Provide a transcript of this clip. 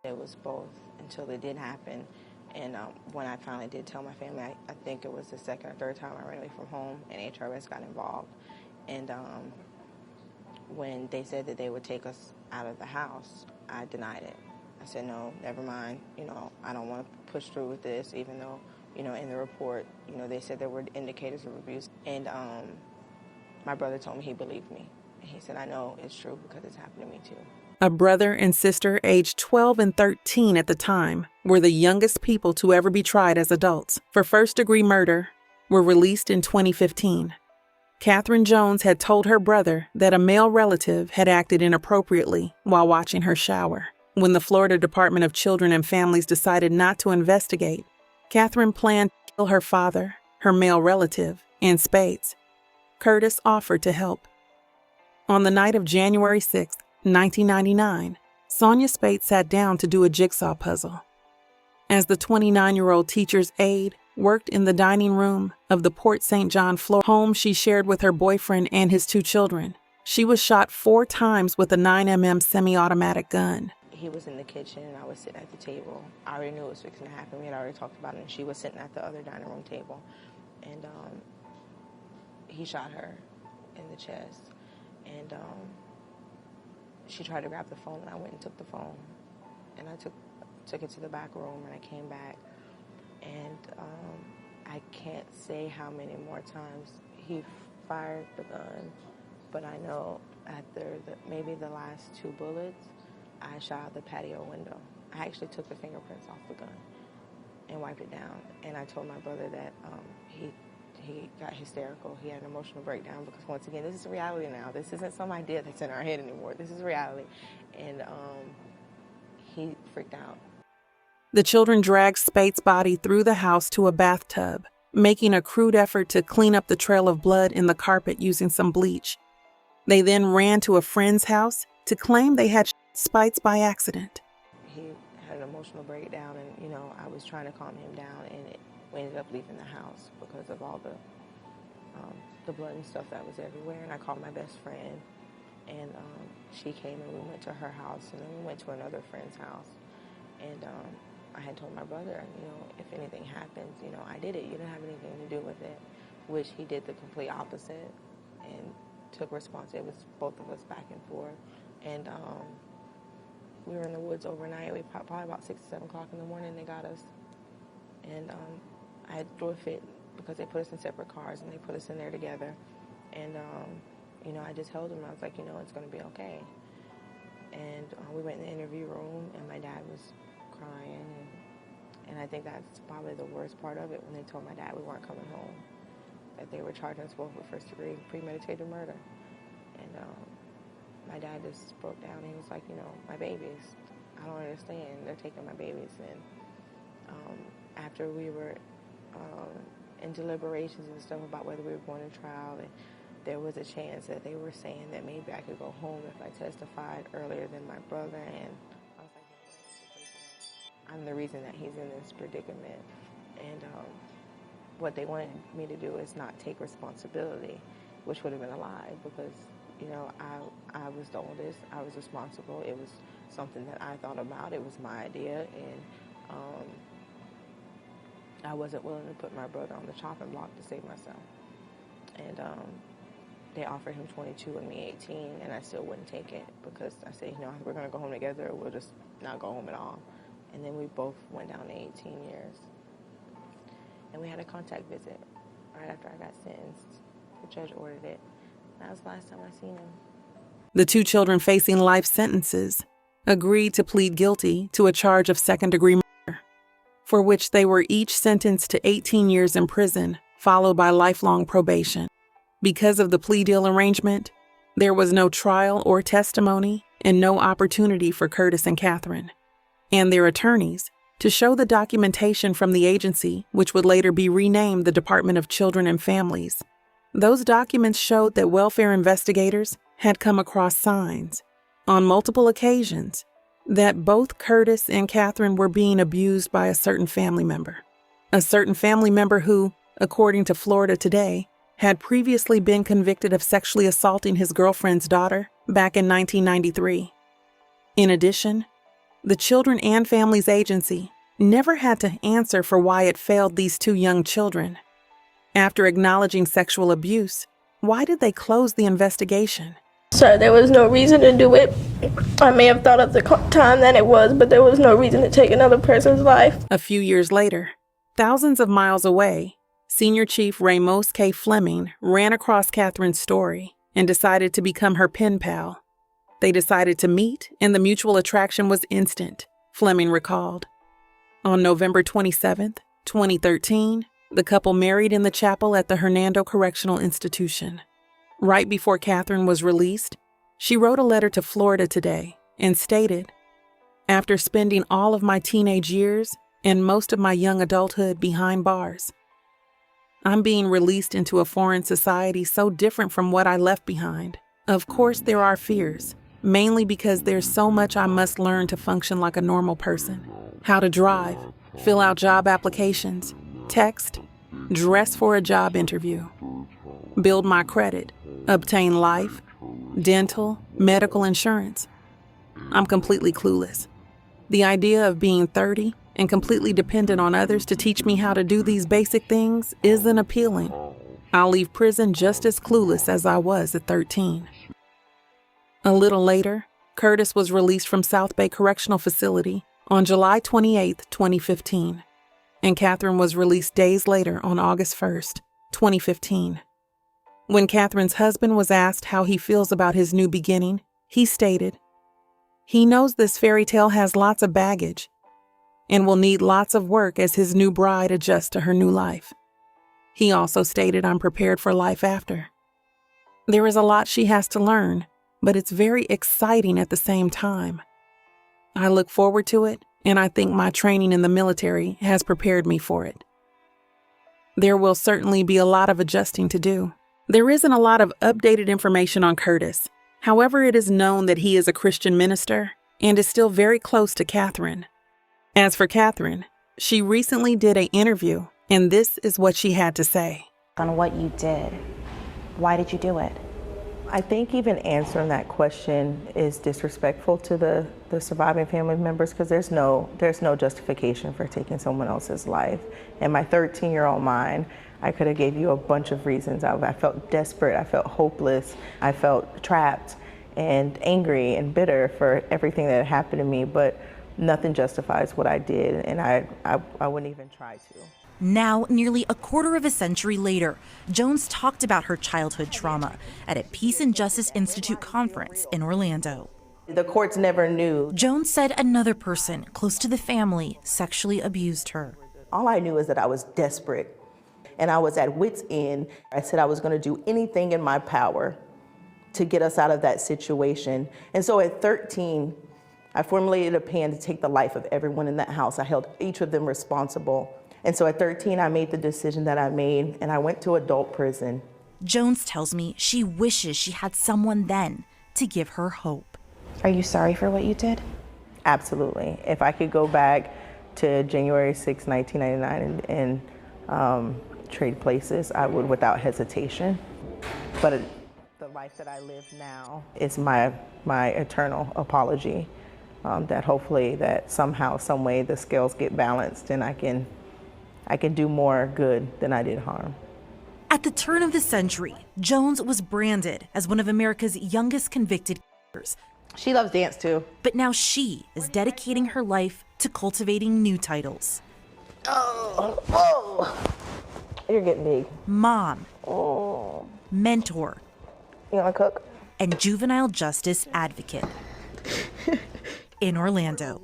it was both until it did happen. And when I finally did tell my family, I think it was the second or third time I ran away from home, and HRS got involved. And when they said that they would take us out of the house, I denied it. I said, no, never mind. I don't want to push through with this, even though, in the report, they said there were indicators of abuse. And my brother told me he believed me. And he said, I know it's true because it's happened to me too. A brother and sister aged 12 and 13 at the time were the youngest people to ever be tried as adults for first-degree murder, were released in 2015. Catherine Jones had told her brother that a male relative had acted inappropriately while watching her shower. When the Florida Department of Children and Families decided not to investigate, Catherine planned to kill her father, her male relative, in spades. Curtis offered to help. On the night of January 6, 1999, Sonia Spate sat down to do a jigsaw puzzle. As the 29-year-old teacher's aide worked in the dining room of the Port St. John, Florida home she shared with her boyfriend and his 2 children, she was shot 4 times with a 9mm semi-automatic gun. He was in the kitchen and I was sitting at the table. I already knew it was fixing to happen. We had already talked about it, and she was sitting at the other dining room table. And he shot her in the chest. And she tried to grab the phone, and I went and took the phone. And I took it to the back room, and I came back. And I can't say how many more times he fired the gun, but I know after maybe the last 2 bullets, I shot out the patio window. I actually took the fingerprints off the gun and wiped it down. And I told my brother that he got hysterical. He had an emotional breakdown because, once again, this is reality now. This isn't some idea that's in our head anymore. This is reality. And he freaked out. The children dragged Spate's body through the house to a bathtub, making a crude effort to clean up the trail of blood in the carpet using some bleach. They then ran to a friend's house to claim they had Spates by accident. He had an emotional breakdown, and, I was trying to calm him down, and we ended up leaving the house because of all the blood and stuff that was everywhere. And I called my best friend, and she came, and we went to her house, and then we went to another friend's house. And I had told my brother, if anything happens, I did it. You didn't have anything to do with it, which he did the complete opposite and took responsibility. It was both of us back and forth. And we were in the woods overnight. We probably about 6 or 7 o'clock in the morning, they got us. And I had threw a fit because they put us in separate cars, and they put us in there together. And, I just held him. I was like, it's going to be okay. And we went in the interview room, and my dad was crying. And I think that's probably the worst part of it, when they told my dad we weren't coming home, that they were charging us both with first-degree premeditated murder. And my dad just broke down. He was like, my babies. I don't understand. They're taking my babies. And after we were in deliberations and stuff about whether we were going to trial, and there was a chance that they were saying that maybe I could go home if I testified earlier than my brother. And I was like, I'm the reason that he's in this predicament. And what they wanted me to do is not take responsibility, which would have been a lie, because I was the oldest. I was responsible. It was something that I thought about. It was my idea, and I wasn't willing to put my brother on the chopping block to save myself. And they offered him 22 and me 18, and I still wouldn't take it, because I said, we're going to go home together, or we'll just not go home at all. And then we both went down to 18 years. And we had a contact visit right after I got sentenced. The judge ordered it. That was the last time I seen him. The 2 children facing life sentences agreed to plead guilty to a charge of second-degree murder, for which they were each sentenced to 18 years in prison, followed by lifelong probation. Because of the plea deal arrangement, there was no trial or testimony and no opportunity for Curtis and Catherine and their attorneys to show the documentation from the agency, which would later be renamed the Department of Children and Families. Those documents showed that welfare investigators had come across signs on multiple occasions that both Curtis and Catherine were being abused by a certain family member who, according to Florida Today, had previously been convicted of sexually assaulting his girlfriend's daughter back in 1993. In addition, the Children and Families Agency never had to answer for why it failed these two young children. After acknowledging sexual abuse, why did they close the investigation? Sir, there was no reason to do it. I may have thought at the time that it was, but there was no reason to take another person's life. A few years later, thousands of miles away, Senior Chief Ramos K. Fleming ran across Catherine's story and decided to become her pen pal. They decided to meet, and the mutual attraction was instant, Fleming recalled. On November 27, 2013, the couple married in the chapel at the Hernando Correctional Institution. Right before Catherine was released, she wrote a letter to Florida Today and stated, "After spending all of my teenage years and most of my young adulthood behind bars, I'm being released into a foreign society so different from what I left behind. Of course, there are fears, mainly because there's so much I must learn to function like a normal person. How to drive, fill out job applications, text, dress for a job interview, build my credit, obtain life, dental, medical insurance. I'm completely clueless. The idea of being 30 and completely dependent on others to teach me how to do these basic things isn't appealing. I'll leave prison just as clueless as I was at 13. A little later, Curtis was released from South Bay Correctional Facility on July 28, 2015, and Catherine was released days later on August 1st, 2015. When Catherine's husband was asked how he feels about his new beginning, he stated, "He knows this fairy tale has lots of baggage and will need lots of work as his new bride adjusts to her new life." He also stated, "I'm prepared for life after. There is a lot she has to learn, but it's very exciting at the same time. I look forward to it, and I think my training in the military has prepared me for it. There will certainly be a lot of adjusting to do." There isn't a lot of updated information on Curtis. However, it is known that he is a Christian minister and is still very close to Catherine. As for Catherine, she recently did an interview, and this is what she had to say. On what you did, why did you do it? I think even answering that question is disrespectful to the surviving family members, because there's no justification for taking someone else's life. And my 13-year-old mind, I could have gave you a bunch of reasons. I felt desperate, I felt hopeless, I felt trapped and angry and bitter for everything that had happened to me, but nothing justifies what I did, and I wouldn't even try to. Now, nearly a quarter of a century later, Jones talked about her childhood trauma at a Peace and Justice Institute conference in Orlando. The courts never knew. Jones said another person close to the family sexually abused her. All I knew is that I was desperate, and I was at wit's end. I said I was going to do anything in my power to get us out of that situation. And so at 13, I formulated a plan to take the life of everyone in that house. I held each of them responsible. And so at 13, I made the decision that I made, and I went to adult prison. Jones tells me she wishes she had someone then to give her hope. Are you sorry for what you did? Absolutely. If I could go back to January 6, 1999 and trade places, I would without hesitation. But the life that I live now is my eternal apology, that hopefully that somehow, some way the scales get balanced and I can do more good than I did harm. At the turn of the century, Jones was branded as one of America's youngest convicted killers. She loves dance too. But now she is dedicating her life to cultivating new titles. Oh, you're getting big. Mom, mentor, You wanna cook? and juvenile justice advocate in Orlando.